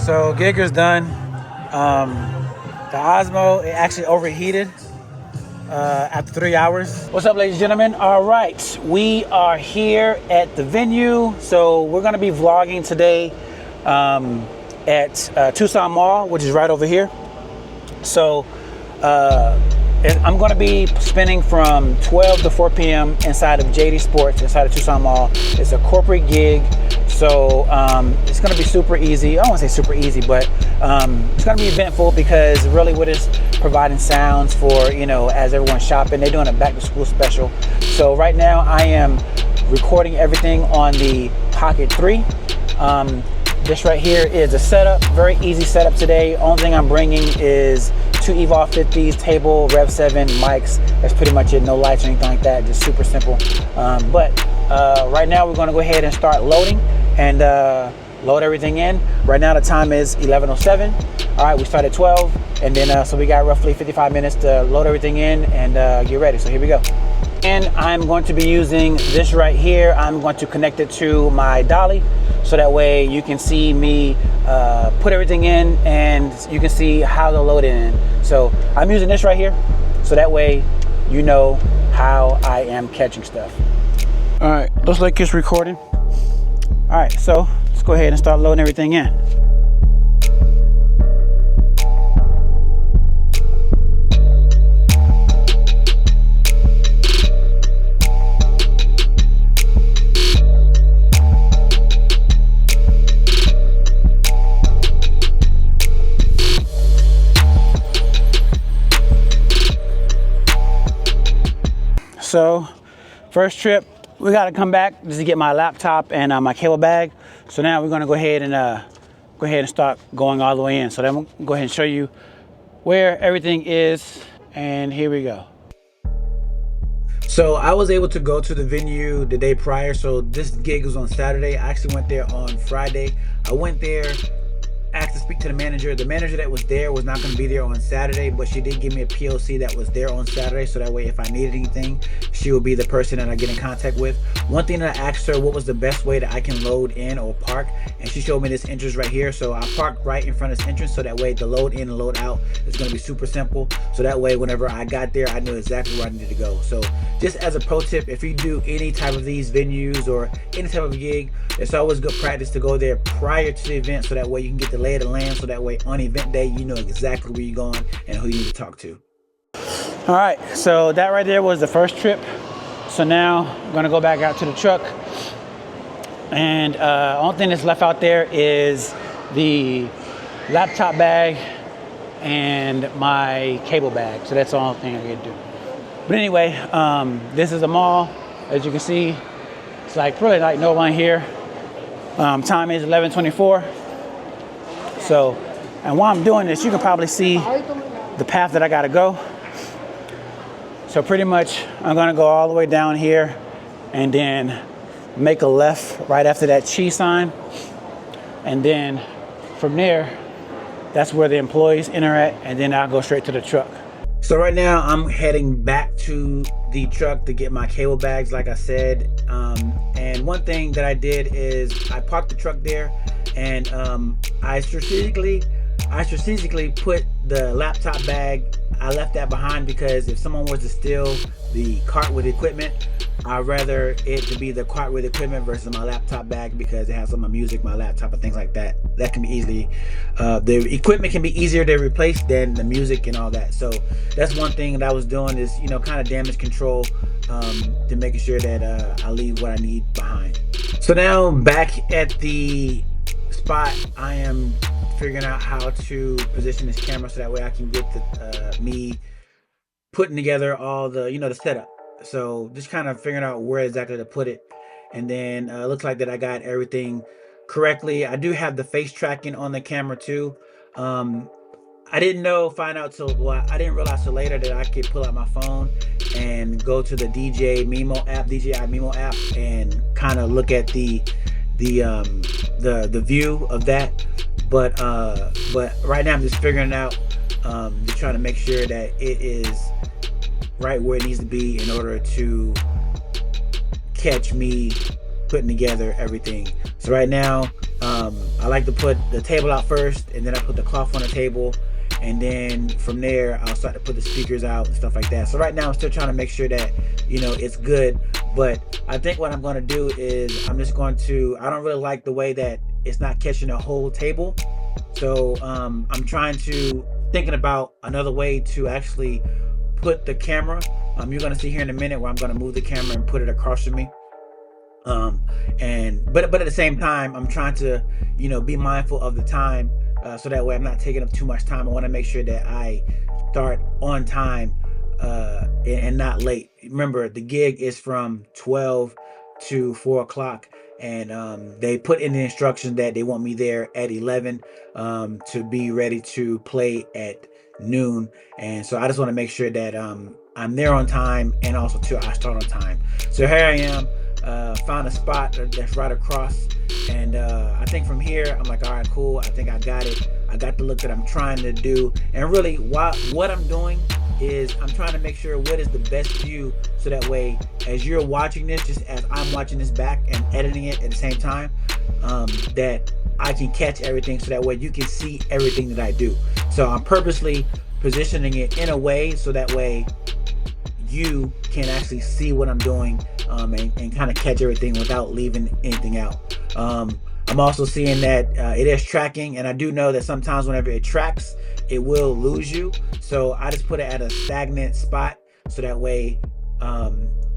So gig is done. The Osmo, it actually overheated after 3 hours. What's up, ladies and gentlemen? All right, we are here at the venue. So we're gonna be vlogging today at Tucson Mall, which is right over here. So I'm going to be spending from 12 to 4 p.m. inside of JD Sports, inside of Tucson Mall. It's a corporate gig, so it's going to be super easy. I don't want to say super easy, but it's going to be eventful because really what is providing sounds for, you know, as everyone's shopping. They're doing a back to school special. So right now I am recording everything on the Pocket 3. This right here is a setup, very easy setup today. Only thing I'm bringing is 2 Evolve 50s, table, Rev 7 mics. That's pretty much it. No lights or anything like that. Just super simple. But right now we're going to go ahead and start loading and load everything in. Right now the time is 11:07. All right, we start at 12, and then so we got roughly 55 minutes to load everything in and get ready. So here we go. And I'm going to be using this right here. I'm going to connect it to my dolly, so that way you can see me put everything in and you can see how to load it in. So I'm using this right here, so that way you know how I am catching stuff. All right, looks like it's recording. All right, so let's go ahead and start loading everything in. So first trip, we got to come back just to get my laptop and my cable bag. So now we're going to go ahead and start going all the way in. So then we'll go ahead and show you where everything is, and here we go. So I was able to go to the venue the day prior. So this gig was on Saturday. I actually went there on Friday. I went there, asked to speak to the manager. The manager that was there was not going to be there on Saturday, but she did give me a POC that was there on Saturday, so that way if I needed anything, she would be the person that I get in contact with. One thing that I asked her, what was the best way that I can load in or park, and she showed me this entrance right here. So I parked right in front of this entrance, so that way the load in and load out is going to be super simple. So that way whenever I got there, I knew exactly where I needed to go. So just as a pro tip, if you do any type of these venues or any type of gig, it's always good practice to go there prior to the event, so that way you can get the lay of the land, so that way on event day you know exactly where you're going and who you need to talk to. All right, so that right there was the first trip. So now I'm gonna go back out to the truck, and only thing that's left out there is the laptop bag and my cable bag. So that's the only thing I get to do. But anyway, this is a mall. As you can see, it's like really like no one here. Time is 11:24. So, and while I'm doing this, you can probably see the path that I gotta go. So pretty much, I'm gonna go all the way down here and then make a left right after that cheese sign. And then from there, that's where the employees enter at, and then I'll go straight to the truck. So right now, I'm heading back to the truck to get my cable bags, like I said. And one thing that I did is I parked the truck there, and I strategically put the laptop bag. I left that behind because if someone was to steal the cart with equipment, I'd rather it to be the cart with equipment versus my laptop bag, because it has some of my music, my laptop, and things like that. That can be easily, the equipment can be easier to replace than the music and all that. So that's one thing that I was doing, is, you know, kind of damage control, to making sure that I leave what I need behind. So now back at the spot, I am figuring out how to position this camera so that way I can get the me putting together all the, you know, the setup. So just kind of figuring out where exactly to put it, and then it looks like that I got everything correctly. I do have the face tracking on the camera too. I didn't realize till later that I could pull out my phone and go to the DJI Memo app and kind of look at the view of that. But right now I'm just figuring it out, just trying to make sure that it is right where it needs to be in order to catch me putting together everything. So right now I like to put the table out first, and then I put the cloth on the table, and then from there I'll start to put the speakers out and stuff like that. So right now I'm still trying to make sure that, you know, it's good. But I think what I'm going to do is I'm just going to, I don't really like the way that it's not catching a whole table. So I'm trying to, thinking about another way to actually put the camera. You're going to see here in a minute where I'm going to move the camera and put it across from me. But at the same time, I'm trying to, you know, be mindful of the time, so that way I'm not taking up too much time. I want to make sure that I start on time, and not late. Remember, the gig is from 12 to 4 o'clock, and they put in the instructions that they want me there at 11, to be ready to play at noon. And so I just want to make sure that I'm there on time, and also too I start on time. So here I am. Found a spot that's right across, and I think from here I'm like, all right, cool, I think I got it. I got the look that I'm trying to do, and really what I'm doing is I'm trying to make sure what is the best view, so that way as you're watching this, just as I'm watching this back and editing it at the same time, that I can catch everything, so that way you can see everything that I do. So I'm purposely positioning it in a way so that way you can actually see what I'm doing, and kind of catch everything without leaving anything out. I'm also seeing that it is tracking, and I do know that sometimes whenever it tracks, it will lose you. So I just put it at a stagnant spot, so that way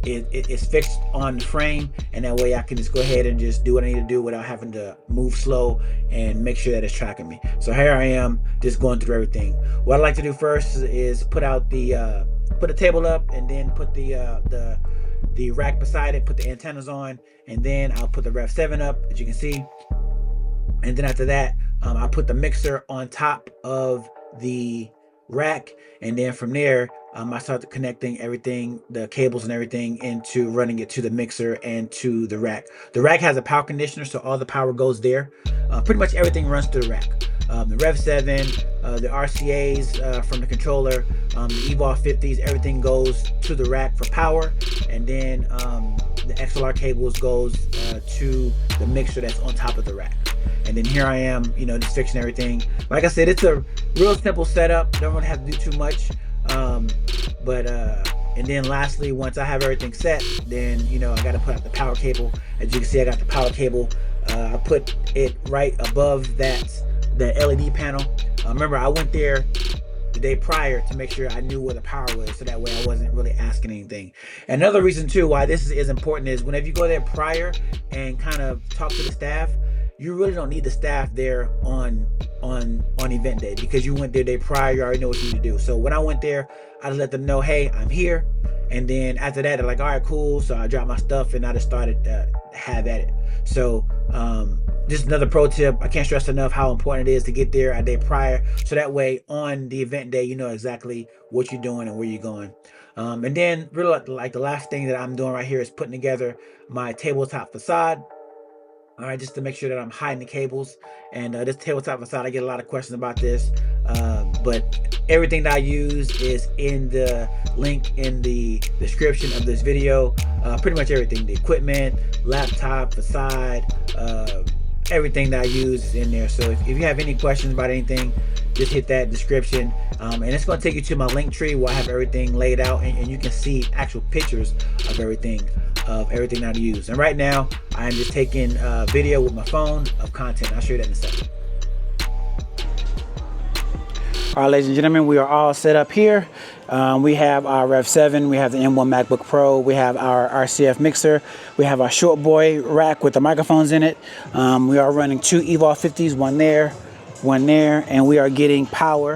it's fixed on the frame, and that way I can just go ahead and just do what I need to do without having to move slow and make sure that it's tracking me. So here I am, just going through everything. What I like to do first is put out the put the table up, and then put the rack beside it, put the antennas on, and then I'll put the Rev 7 up, as you can see. And then after that, I put the mixer on top of the rack, and then from there I start connecting everything, the cables and everything, into running it to the mixer and to the rack. The rack has a power conditioner, so all the power goes there. Pretty much everything runs through the rack. The Rev 7, the RCAs from the controller, the Evolve 50s, everything goes to the rack for power, and then the XLR cables goes to the mixer that's on top of the rack. And then here I am, you know, just fixing everything. Like I said, it's a real simple setup. Don't really have to do too much. And then lastly, once I have everything set, then, you know, I got to put out the power cable. As you can see, I got the power cable. I put it right above the LED panel. Remember, I went there the day prior to make sure I knew where the power was, so that way I wasn't really asking anything. Another reason too why this is important is whenever you go there prior and kind of talk to the staff, you really don't need the staff there on event day, because you went there day prior, you already know what you need to do. So when I went there, I just let them know, hey, I'm here. And then after that, they're like, all right, cool. So I dropped my stuff and I just started to have at it. So just another pro tip, I can't stress enough how important it is to get there a day prior, so that way on the event day you know exactly what you're doing and where you're going. And then really like the last thing that I'm doing right here is putting together my tabletop facade. All right, just to make sure that I'm hiding the cables. And this tabletop facade, I get a lot of questions about this, but everything that I use is in the link in the description of this video. Pretty much everything, the equipment, laptop, facade, everything that I use is in there. So if you have any questions about anything, just hit that description, and it's going to take you to my link tree where I have everything laid out, and you can see actual pictures of everything that I use. And right now I'm just taking video with my phone of content. I'll show you that in a second. All right, ladies and gentlemen, we are all set up here. We have our Rev 7, we have the M1 MacBook Pro, we have our RCF mixer, we have our short boy rack with the microphones in it. We are running 2 Evolve 50s, one there, and we are getting power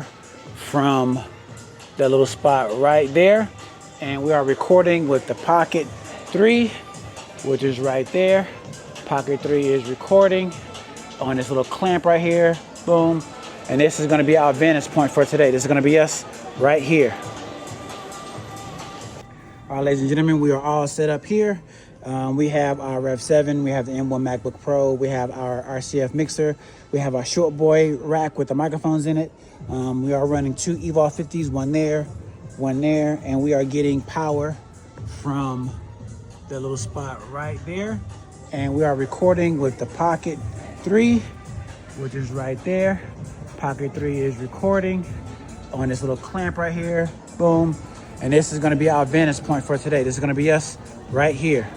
from that little spot right there. And we are recording with the Pocket 3, which is right there. Pocket 3 is recording on this little clamp right here. Boom. And this is going to be our vantage point for today. This is going to be us right here. All right, ladies and gentlemen, we are all set up here. We have our Rev 7, we have the M1 MacBook Pro, we have our RCF mixer, we have our short boy rack with the microphones in it. We are running 2 Evolve 50s, one there, and we are getting power from the little spot right there. And we are recording with the Pocket 3, which is right there. Pocket 3 is recording on this little clamp right here. Boom. And this is going to be our vantage point for today. This is going to be us right here.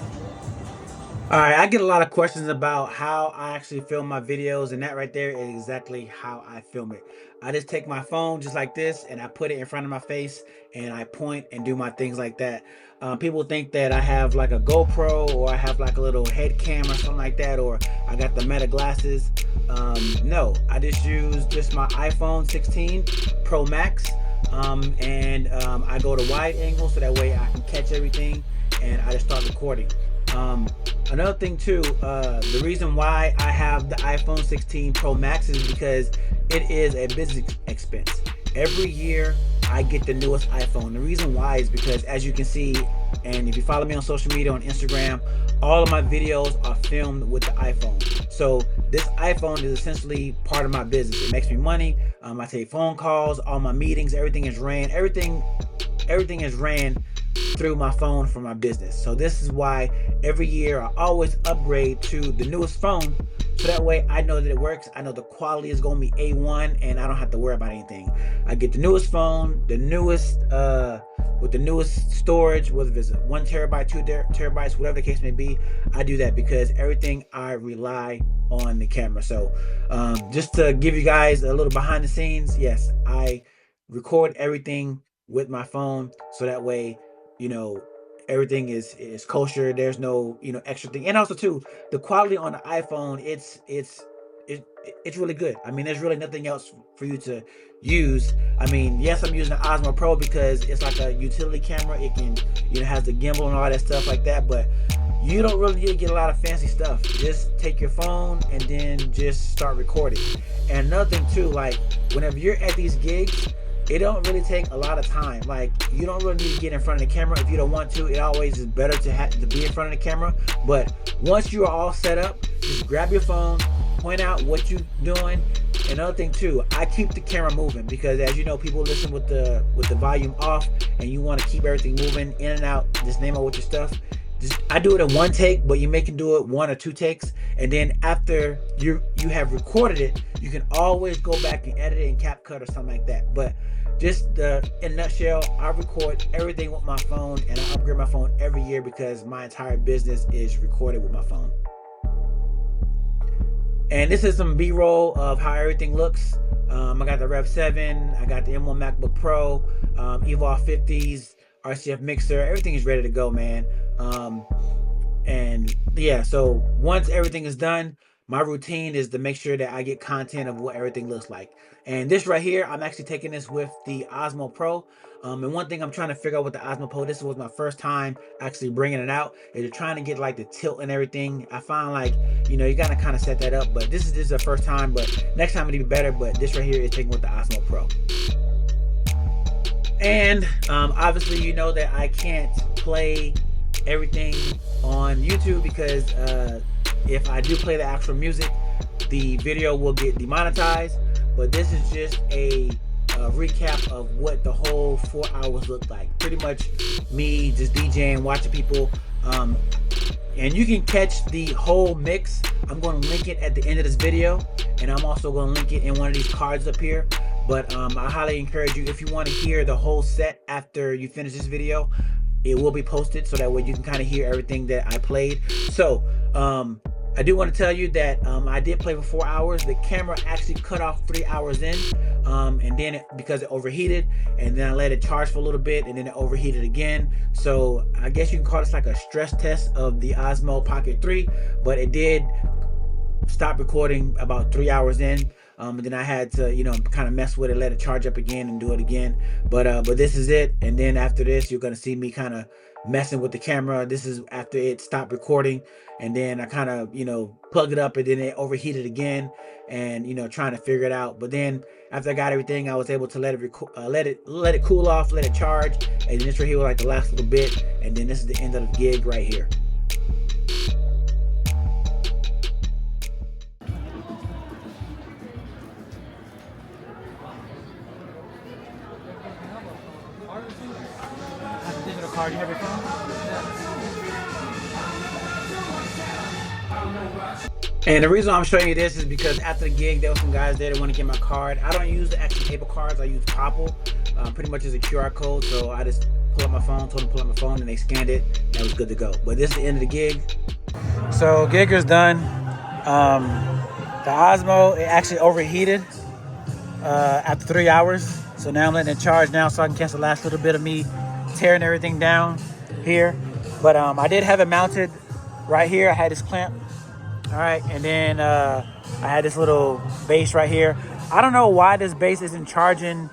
All right, I get a lot of questions about how I actually film my videos, and that right there is exactly how I film it. I just take my phone just like this, and I put it in front of my face, and I point and do my things like that. People think that I have like a GoPro, or I have like a little head cam or something like that, or I got the Meta glasses. No, I just use my iPhone 16 Pro Max, and I go to wide angle so that way I can catch everything, and I just start recording. Another thing too, the reason why I have the iPhone 16 Pro Max is because it is a business expense. Every year I get the newest iPhone. The reason why is because, as you can see, and if you follow me on social media, on Instagram, all of my videos are filmed with the iPhone. So this iPhone is essentially part of my business. It makes me money. I take phone calls, all my meetings, everything is ran through my phone for my business. So this is why every year I always upgrade to the newest phone, so that way I know that it works. I know the quality is going to be A1, and I don't have to worry about anything. I get the newest phone, the newest with the newest storage, whether it's 1 terabyte, 2 terabytes, whatever the case may be. I do that because everything I rely on the camera. So just to give you guys a little behind the scenes, yes, I record everything with my phone, so that way, you know, everything is kosher. There's no, extra thing. And also too, the quality on the iPhone, it's really good. I mean, there's really nothing else for you to use. I mean, yes, I'm using the Osmo Pro because it's like a utility camera. It can, has the gimbal and all that stuff like that, but you don't really need to get a lot of fancy stuff. Just take your phone and then just start recording. And another thing too, like whenever you're at these gigs, it don't really take a lot of time. Like, you don't really need to get in front of the camera if you don't want to. It always is better to be in front of the camera. But once you are all set up, just grab your phone, point out what you're doing. Another thing too, I keep the camera moving because, as you know, people listen with the volume off, and you want to keep everything moving in and out. Just name out with your stuff. I do it in 1 take, but you can do it 1 or 2 takes, and then after you have recorded it, you can always go back and edit it in CapCut or something like that. But just in a nutshell, I record everything with my phone, and I upgrade my phone every year because my entire business is recorded with my phone. And this is some B-roll of how everything looks. I got the Rev 7, I got the M1 MacBook Pro, Evolve 50s, RCF mixer, everything is ready to go, man. And yeah, so once everything is done, my routine is to make sure that I get content of what everything looks like. And this right here, I'm actually taking this with the Osmo Pro. And one thing I'm trying to figure out with the Osmo Pro, this was my first time actually bringing it out, is trying to get like the tilt and everything. I find like, you gotta kind of set that up, but this is the first time, but next time it'll be better. But this right here is taken with the Osmo Pro. And obviously, you know that I can't play everything on YouTube because if I do play the actual music, the video will get demonetized. But this is just a recap of what the whole 4 hours looked like. Pretty much me just DJing, watching people. And you can catch the whole mix. I'm going to link it at the end of this video, and I'm also going to link it in one of these cards up here. But I highly encourage you, if you want to hear the whole set after you finish this video, it will be posted so that way you can kind of hear everything that I played. So I do want to tell you that I did play for 4 hours. The camera actually cut off 3 hours in, and then because it overheated, and then I let it charge for a little bit, and then it overheated again. So I guess you can call this like a stress test of the Osmo Pocket 3, but it did stop recording about 3 hours in. And then I had to, kind of mess with it, let it charge up again and do it again. But this is it. And then after this, you're going to see me kind of messing with the camera. This is after it stopped recording. And then I kind of, plugged it up, and then it overheated again, and, trying to figure it out. But then after I got everything, I was able to let it cool off, let it charge. And then this right here was like the last little bit. And then this is the end of the gig right here. Digital card, you have your phone? Yeah. And the reason I'm showing you this is because after the gig, there were some guys there that want to get my card. I don't use the actual paper cards. I use Popple. Pretty much as a QR code. So I just pull up my phone, told them to pull up my phone, and they scanned it. And it was good to go. But this is the end of the gig. So gig is done. The Osmo, it actually overheated after 3 hours. So now I'm letting it charge now so I can catch the last little bit of me tearing everything down here. But I did have it mounted right here. I had this clamp. All right, and then I had this little base right here. I don't know why this base isn't charging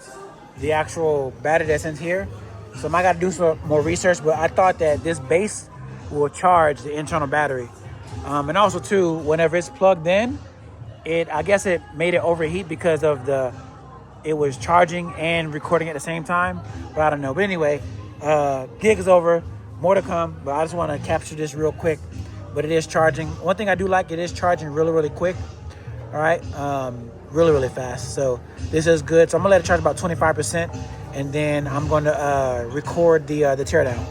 the actual battery that's in here. So I might got to do some more research, but I thought that this base will charge the internal battery. And also too, whenever it's plugged in, I guess it made it overheat because of it was charging and recording at the same time, but I don't know. But anyway, gig is over, more to come, but I just want to capture this real quick. But it is charging. One thing I do like, it is charging really, really quick. All right, really, really fast. So this is good. So I'm gonna let it charge about 25%, and then I'm gonna record the teardown.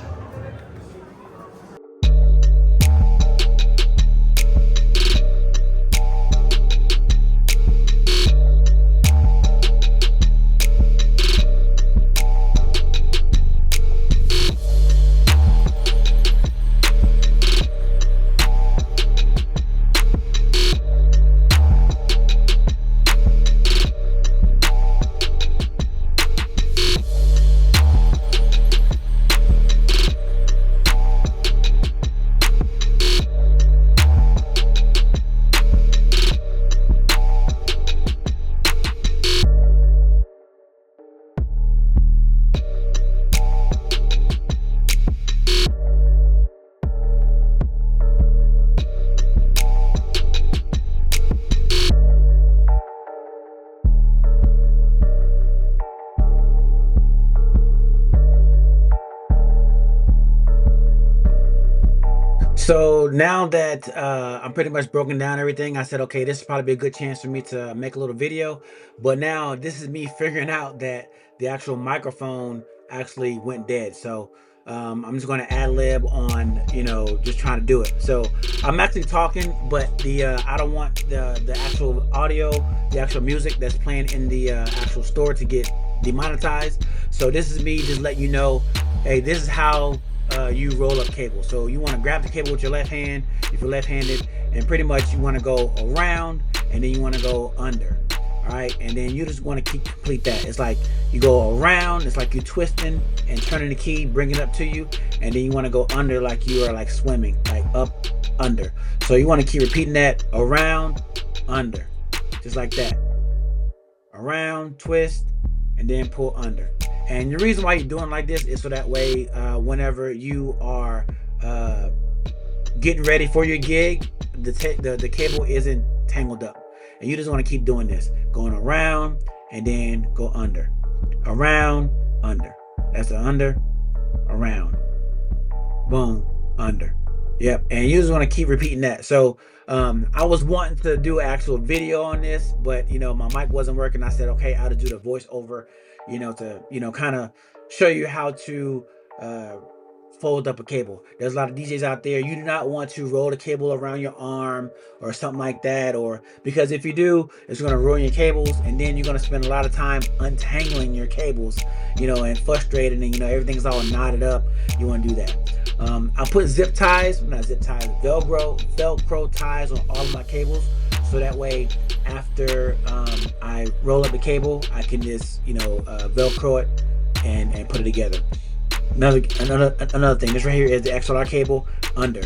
So now that I'm pretty much broken down everything, I said, okay, this is probably be a good chance for me to make a little video. But now this is me figuring out that the actual microphone actually went dead. So I'm just going to ad lib on, just trying to do it. So I'm actually talking, but I don't want the actual audio, the actual music that's playing in the actual store to get demonetized. So this is me just letting you know, hey, this is how you roll up cable. So you want to grab the cable with your left hand if you're left-handed, and pretty much you want to go around and then you want to go under. All right, and then you just want to complete that. It's like you go around, it's like you're twisting and turning the key, bring it up to you, and then you want to go under like you are like swimming, like up, under. So you want to keep repeating that, around, under, just like that. Around, twist, and then pull under. And the reason why you're doing like this is so that way whenever you are getting ready for your gig, the cable isn't tangled up. And you just want to keep doing this, going around and then go under, around, under. That's the under, around, boom, under. Yep, and you just want to keep repeating that. So I was wanting to do an actual video on this, but my mic wasn't working. I said, okay, I'll do the voiceover, to kind of show you how to fold up a cable. There's a lot of DJs out there. You do not want to roll the cable around your arm or something like that, or because if you do, it's going to ruin your cables, and then you're going to spend a lot of time untangling your cables, and frustrated, and everything's all knotted up. You want to do that. I put zip ties, not zip ties, Velcro ties on all of my cables, so that way after I roll up the cable, I can just Velcro it and put it together. Another thing, this right here is the XLR cable, under,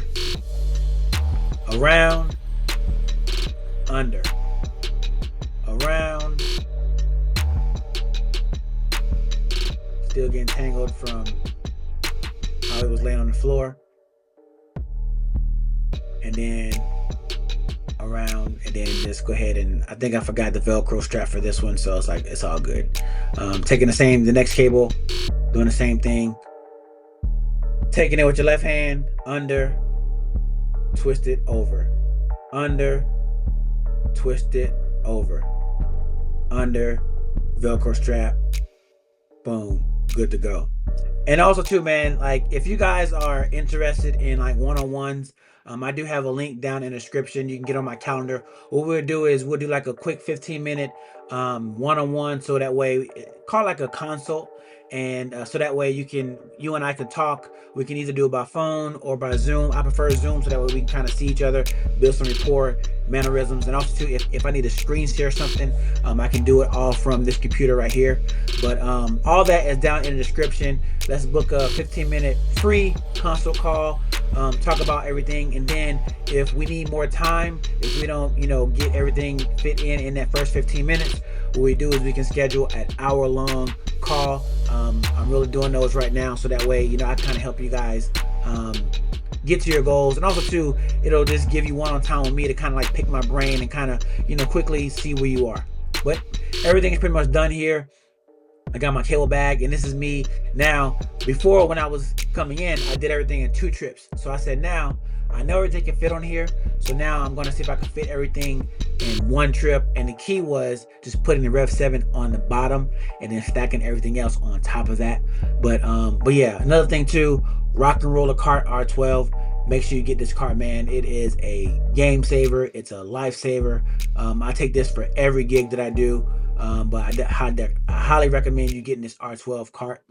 around, under, around. Still getting tangled from how it was laying on the floor, and then around, and then just go ahead, and I think I forgot the Velcro strap for this one, so it's all good. Taking the next cable, doing the same thing, taking it with your left hand, under, twist it over, under, twist it over, under, Velcro strap, boom, good to go. And also too, man, like if you guys are interested in like one-on-ones, I do have a link down in the description. You can get on my calendar. What we'll do is we'll do like a quick 15-minute one-on-one, so that way, call like a consult, and so that way you and I can talk. We can either do it by phone or by Zoom. I prefer Zoom, so that way we can kind of see each other, build some rapport, mannerisms, and also too, if I need to screen share something, I can do it all from this computer right here. But all that is down in the description. Let's book a 15-minute free consult call, talk about everything, and then if we need more time, if we don't get everything fit in that first 15 minutes, what we do is we can schedule an hour-long call. I'm really doing those right now, so that way I kind of help you guys get to your goals, and also too, it'll just give you one-on time with me to kind of like pick my brain and kind of quickly see where you are. But everything is pretty much done here. I got my cable bag, and this is me now. Before, when I was coming in, I did everything in 2 trips. So I said, now I know everything can fit on here, so now I'm going to see if I can fit everything in 1 trip. And the key was just putting the Rev 7 on the bottom and then stacking everything else on top of that. But yeah, another thing too, Rock and Roller Cart R12. Make sure you get this cart, man. It is a game saver. It's a lifesaver. I take this for every gig that I do. But I highly recommend you getting this R12 cart.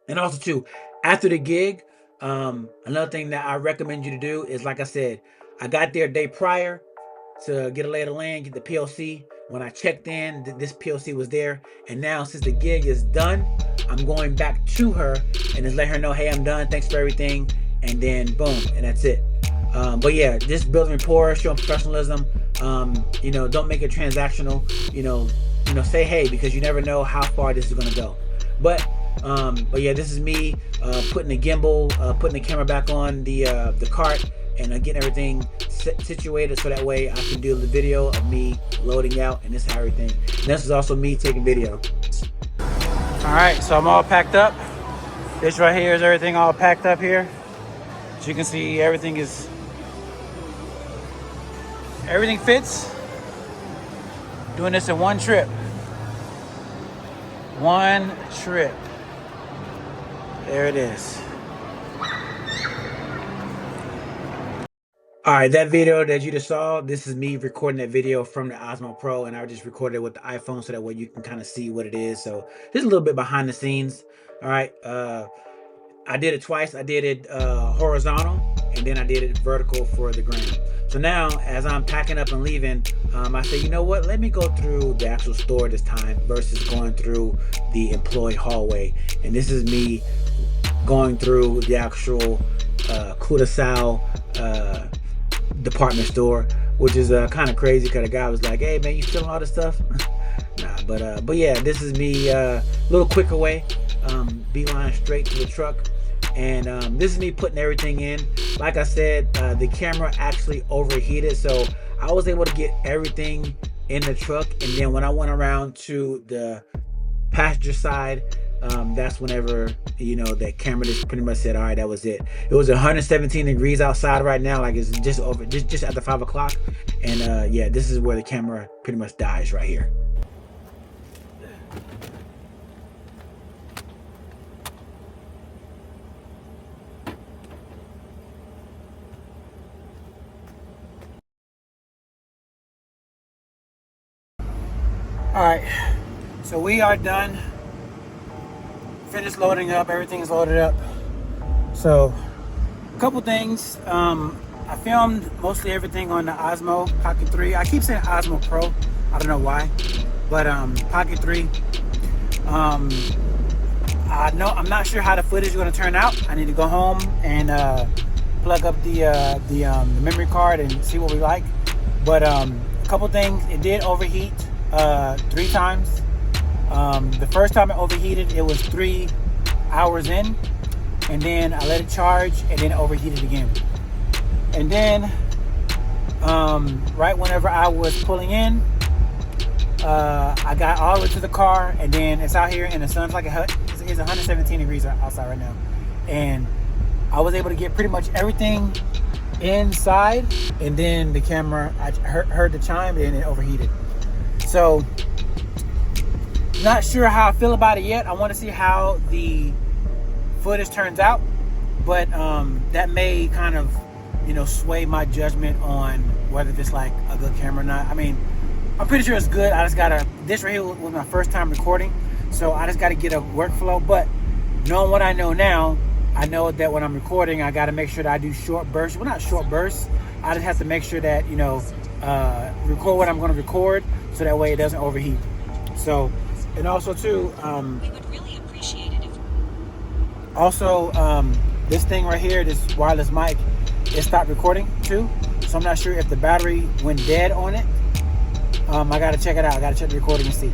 And also too, after the gig, another thing that I recommend you to do is, like I said, I got there a day prior to get a lay of the land, get the PLC. When I checked in, this PLC was there. And now, since the gig is done, I'm going back to her and just let her know, hey, I'm done. Thanks for everything. And then boom, and that's it. But yeah, just building rapport, showing professionalism. Don't make it transactional. Say hey, because you never know how far this is gonna go. But yeah, this is me putting the gimbal, putting the camera back on the cart, and getting everything situated so that way I can do the video of me loading out, and this is everything. And this is also me taking video. All right, so I'm all packed up. This right here is everything all packed up here. As you can see, everything fits. Doing this in 1 trip. 1 trip. There it is. All right, that video that you just saw, this is me recording that video from the Osmo Pro, and I just recorded it with the iPhone so that way you can kind of see what it is. So this is a little bit behind the scenes. All right, I did it twice. I did it horizontal, and then I did it vertical for the gram. So now, as I'm packing up and leaving, I say, you know what? Let me go through the actual store this time versus going through the employee hallway. And this is me going through the actual Curaçao department store, which is kind of crazy because the guy was like, hey man, you stealing all this stuff? Nah, but yeah, this is me a little quicker way, beeline straight to the truck. And this is me putting everything in. Like I said, the camera actually overheated, so I was able to get everything in the truck. And then when I went around to the passenger side, that's whenever that camera just pretty much said, all right, that was it. It was 117 degrees outside right now, like it's just after 5 o'clock. And yeah, this is where the camera pretty much dies right here. All right, so we are done. Finished loading up. Everything is loaded up. So, a couple things. I filmed mostly everything on the Osmo Pocket 3. I keep saying Osmo Pro. I don't know why, but Pocket 3. I'm not sure how the footage is going to turn out. I need to go home and plug up the memory card and see what we like. But a couple things. It did overheat 3 times. The first time it overheated, it was 3 hours in, and then I let it charge, and then it overheated again. And then right whenever I was pulling in, I got all the way to the car, and then it's out here and the sun's like it's 117 degrees outside right now, and I was able to get pretty much everything inside, and then the camera, I heard the chime and it overheated. So not sure how I feel about it yet. I want to see how the footage turns out, but that may kind of sway my judgment on whether it's like a good camera or not. I mean, I'm pretty sure it's good. I just gotta, this right here was my first time recording, so I just gotta get a workflow. But knowing what I know now, I know that when I'm recording, I gotta make sure that I do short bursts. Well, not short bursts. I just have to make sure that, record what I'm gonna record, so that way it doesn't overheat. So, and also too, we would really appreciate it if... Also, this thing right here, this wireless mic, it stopped recording too. So I'm not sure if the battery went dead on it. I gotta check it out. I gotta check the recording and see.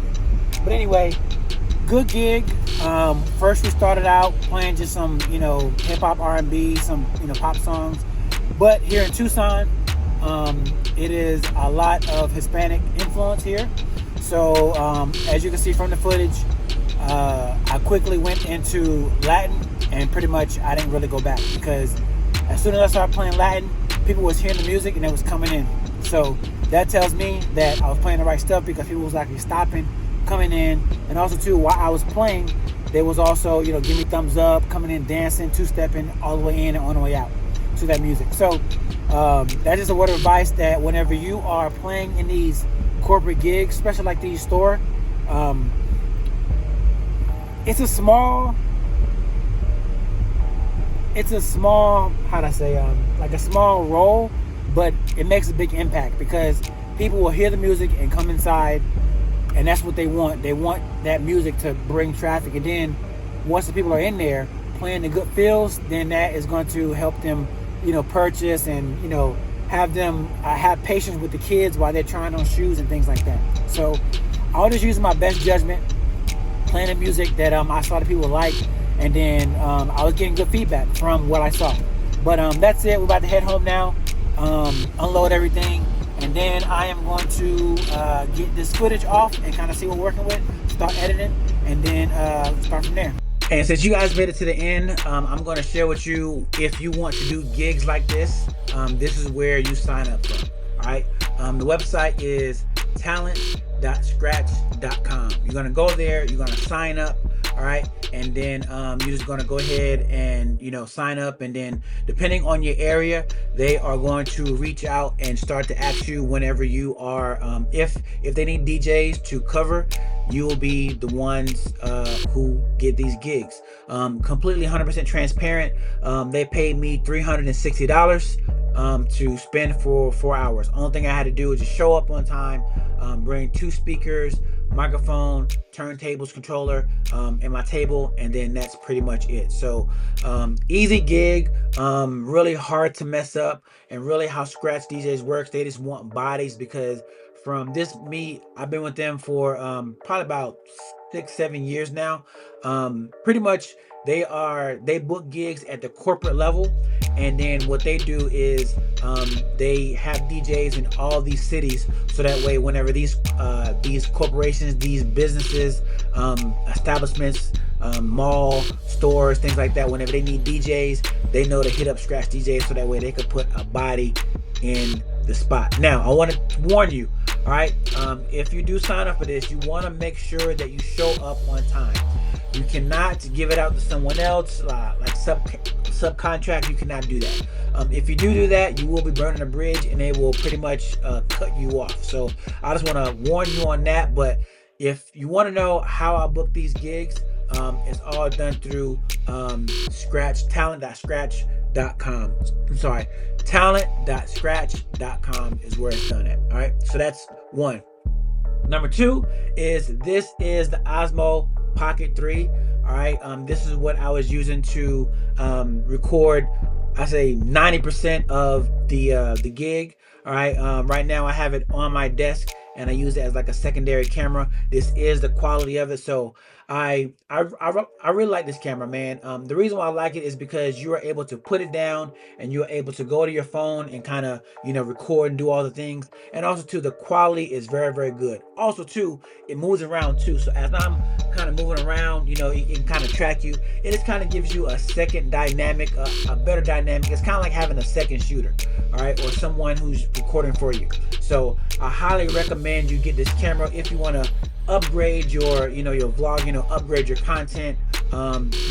But anyway, good gig. First we started out playing just some, hip hop, R&B, some, pop songs. But here in Tucson, it is a lot of Hispanic influence here. So as you can see from the footage, I quickly went into Latin, and pretty much I didn't really go back, because as soon as I started playing Latin, people was hearing the music and it was coming in. So that tells me that I was playing the right stuff, because people was actually stopping, coming in. And also too, while I was playing, there was also, give me thumbs up, coming in, dancing, two-stepping all the way in and on the way out to that music. So that is a word of advice, that whenever you are playing in these corporate gigs, especially like these store, it's a small, how'd I say, like a small role, but it makes a big impact, because people will hear the music and come inside, and that's what they want. They want that music to bring traffic, and then once the people are in there playing the good feels, then that is going to help them, purchase, and have them have patience with the kids while they're trying on shoes and things like that. So I was just using my best judgment, playing the music that I saw the people like, and then I was getting good feedback from what I saw. But that's it. We're about to head home now, unload everything, and then I am going to get this footage off and kind of see what we're working with, start editing, and then start from there. And since you guys made it to the end, I'm going to share with you, if you want to do gigs like this, this is where you sign up from. All right. The website is talent.scratch.com. You're going to go there. You're going to sign up. All right. And then you're just going to go ahead and, sign up. And then depending on your area, they are going to reach out and start to ask you whenever you are, if they need DJs to cover, you will be the ones who get these gigs. Completely 100% transparent. They paid me $360 to spend for 4 hours. Only thing I had to do was just show up on time, bring 2 speakers, microphone, turntables, controller, and my table, and then that's pretty much it. So easy gig, really hard to mess up, and really how Scratch DJs works, they just want bodies, because from this meet, I've been with them for probably about 6-7 years now. Pretty much they book gigs at the corporate level, and then what they do is they have DJs in all these cities, so that way whenever these corporations, these businesses, establishments, mall, stores, things like that, whenever they need DJs, they know to hit up Scratch DJs, so that way they could put a body in the spot. Now I want to warn you, all right, if you do sign up for this, you want to make sure that you show up on time. You cannot give it out to someone else, like subcontract. You cannot do that. If you do that, you will be burning a bridge, and they will pretty much cut you off. So I just want to warn you on that. But if you want to know how I book these gigs, it's all done through Scratch, talent.scratch.com. I'm sorry, talent.scratch.com is where it's done at. All right, so that's one. Number 2 is this is the Osmo Pocket 3. All right, this is what I was using to record, I say 90% of the gig. All right, right now I have it on my desk, and I use it as like a secondary camera. This is the quality of it. So I really like this camera, man. The reason why I like it is because you are able to put it down, and you're able to go to your phone and kind of record and do all the things. And also too, the quality is very, very good. Also too, it moves around too. So as I'm kind of moving around, it can kind of track you. It just kind of gives you a second dynamic, a better dynamic. It's kind of like having a second shooter, all right, or someone who's recording for you. So I highly recommend you get this camera if you want to upgrade your your vlog, upgrade your content.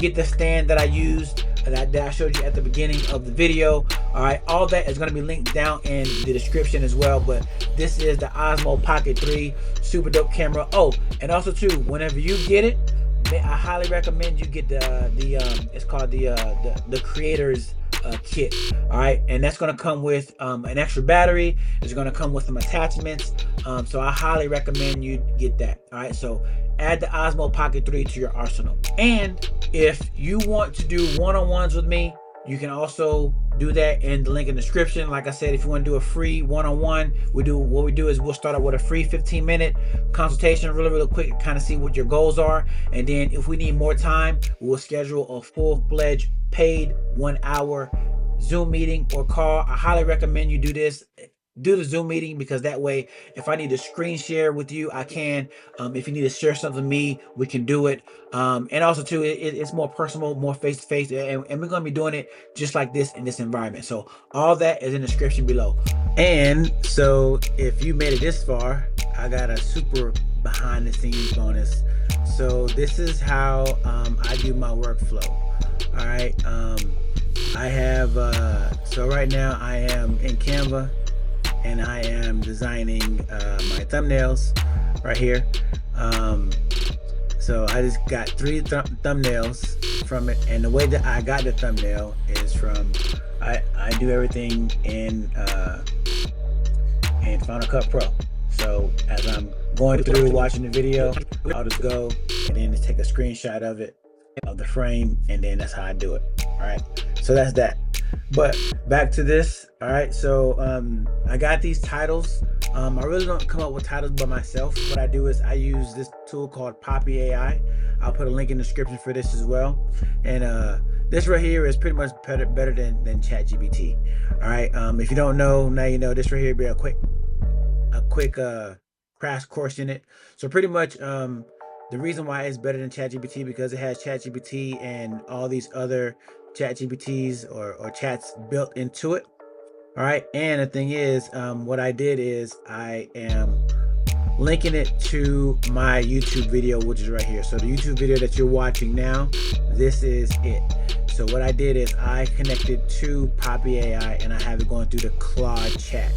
Get the stand that I used. that I showed you at the beginning of the video. All right, all that is going to be linked down in the description as well. But this is the Osmo Pocket 3, super dope camera. Oh, and also too, whenever you get it, I highly recommend you get it's called the creators kit. All right, and that's going to come with an extra battery. It's going to come with some attachments, so I highly recommend you get that. All right, so add the Osmo Pocket 3 to your arsenal. And if you want to do one-on-ones with me, you can also do that in the link in the description. Like I said, if you want to do a free one-on-one, we'll start out with a free 15-minute consultation, really quick, kind of see what your goals are. And then if we need more time, we'll schedule a full-fledged paid 1-hour Zoom meeting or call. I highly recommend you do this. Do the Zoom meeting, because that way, if I need to screen share with you, I can. If you need to share something with me, we can do it. And also too, it's more personal, more face to face, and we're going to be doing it just like this in this environment. So all that is in the description below. And so if you made it this far, I got a super behind the scenes bonus. So this is how I do my workflow. All right. I have so right now I am in Canva, and I am designing my thumbnails right here. So I just got 3 thumbnails from it, and the way that I got the thumbnail is from I do everything in Final Cut Pro. So as I'm going through watching the video, I'll just go and then just take a screenshot of it, of the frame, and then that's how I do it. All right, so that's that. But back to this. All right, so I got these titles. I really don't come up with titles by myself. What I do is I use this tool called Poppy AI. I'll put a link in the description for this as well. And this right here is pretty much better than ChatGPT. All right, if you don't know, now you know. This right here will be a quick crash course in it. So pretty much the reason why it's better than ChatGPT, because it has ChatGPT and all these other ChatGPTs or chats built into it. All right, and the thing is, what I did is I am linking it to my YouTube video, which is right here. So the YouTube video that you're watching now, this is it. So what I did is I connected to Poppy AI, and I have it going through the Claude chat.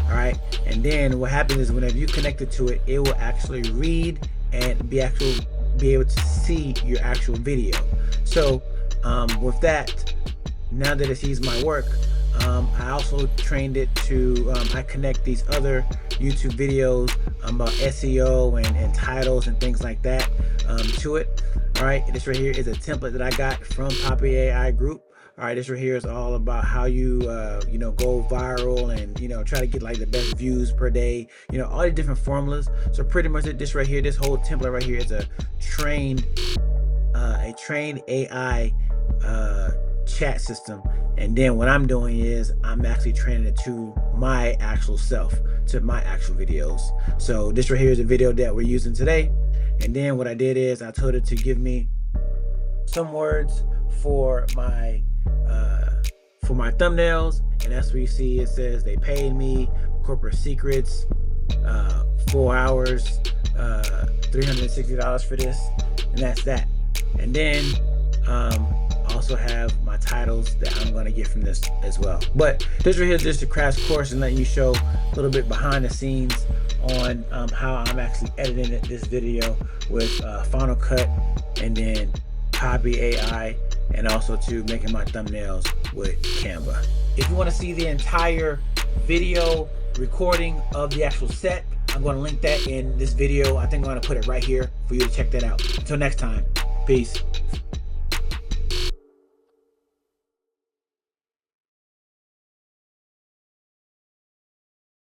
All right, and then what happens is whenever you connect it to it, it will actually read and be able to see your actual video. So with that, now that it sees my work, I also trained it to I connect these other YouTube videos about SEO and titles and things like that to it. All right, this right here is a template that I got from Poppy AI group. All right, this right here is all about how you go viral and try to get like the best views per day, all the different formulas. So pretty much this right here, this whole template right here is a trained AI chat system. And then what I'm doing is I'm actually training it to my actual self, to my actual videos. So this right here is a video that we're using today. And then what I did is I told it to give me some words for my thumbnails, and that's where you see it says they paid me, corporate secrets, 4 hours, $360 for this, and that's that. And then also have my titles that I'm going to get from this as well. But this right here is just a crash course and letting you show a little bit behind the scenes on how I'm actually editing this video with Final Cut, and then Poppy AI, and also to making my thumbnails with Canva. If you want to see the entire video recording of the actual set, I'm going to link that in this video. I think I'm going to put it right here for you to check that out. Until next time, peace.